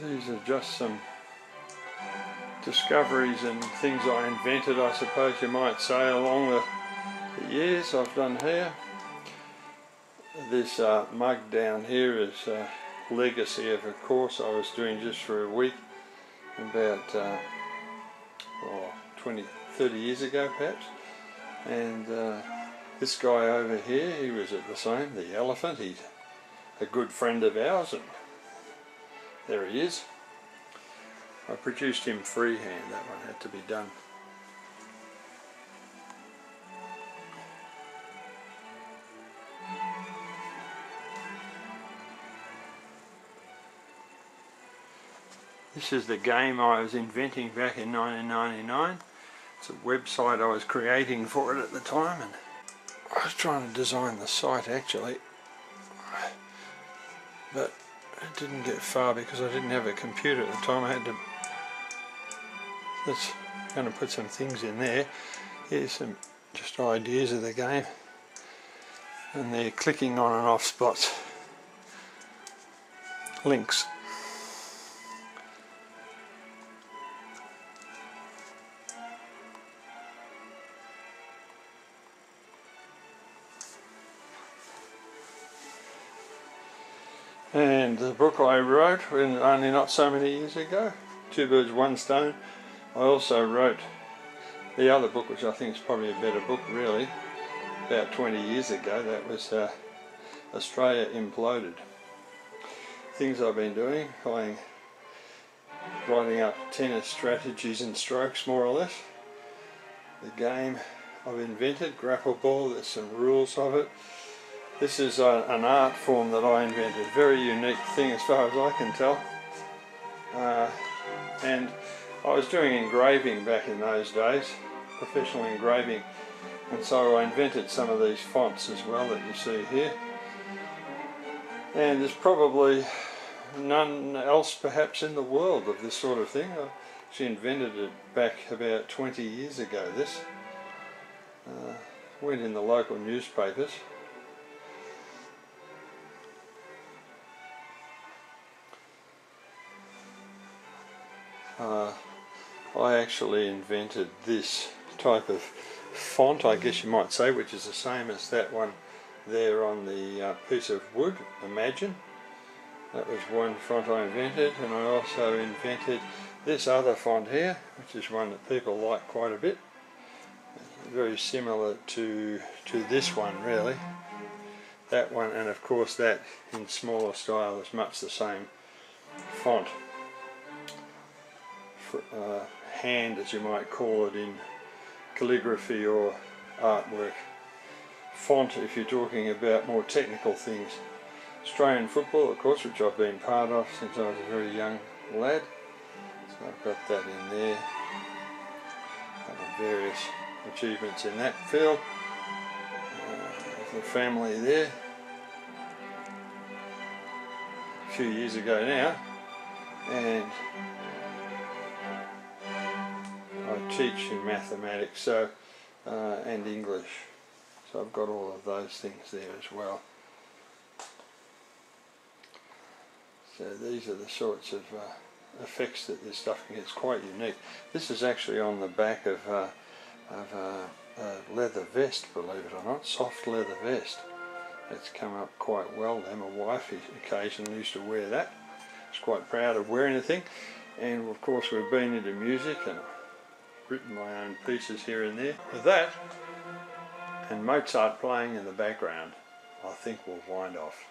These are just some discoveries and things I invented, I suppose you might say, along the years I've done here. This mug down here is a legacy of a course I was doing just for a week about 30 years ago perhaps. And this guy over here, he was at the same, the elephant. He's a good friend of ours, and there he is. I produced him freehand, that one had to be done. This is the game I was inventing back in 1999. It's a website I was creating for it at the time, and I was trying to design the site actually, but it didn't get far because I didn't have a computer at the time. I had to, let's going to put some things in there. Here's some just ideas of the game, and they're clicking on and off spots, links. And the book I wrote only not so many years ago, Two Birds One Stone. I also wrote the other book, which I think is probably a better book really, about 20 years ago. That was Australia Imploded. Things I've been doing, writing up tennis strategies and strokes more or less. The game I've invented, grapple ball, there's some rules of it. This is an art form that I invented, very unique thing as far as I can tell. And I was doing engraving back in those days, professional engraving, and so I invented some of these fonts as well that you see here. And there's probably none else perhaps in the world of this sort of thing. I actually invented it back about 20 years ago, this. Went in the local newspapers. I actually invented this type of font, I guess you might say, which is the same as that one there on the piece of wood, Imagine. That was one font I invented, and I also invented this other font here, which is one that people like quite a bit. Very similar to this one really. That one, and of course that in smaller style is much the same font. Hand, as you might call it in calligraphy or artwork. Font if you're talking about more technical things. Australian football, of course, which I've been part of since I was a very young lad. So I've got that in there. Various achievements in that field. The family there. A few years ago now. And I teach in mathematics and English, so I've got all of those things there as well. So these are the sorts of effects that this stuff can get. It's quite unique. This is actually on the back of a leather vest, believe it or not, soft leather vest. It's come up quite well there. My wife occasionally used to wear that. She's quite proud of wearing the thing, and of course we've been into music and written my own pieces here and there. With that, and Mozart playing in the background, I think we'll wind off.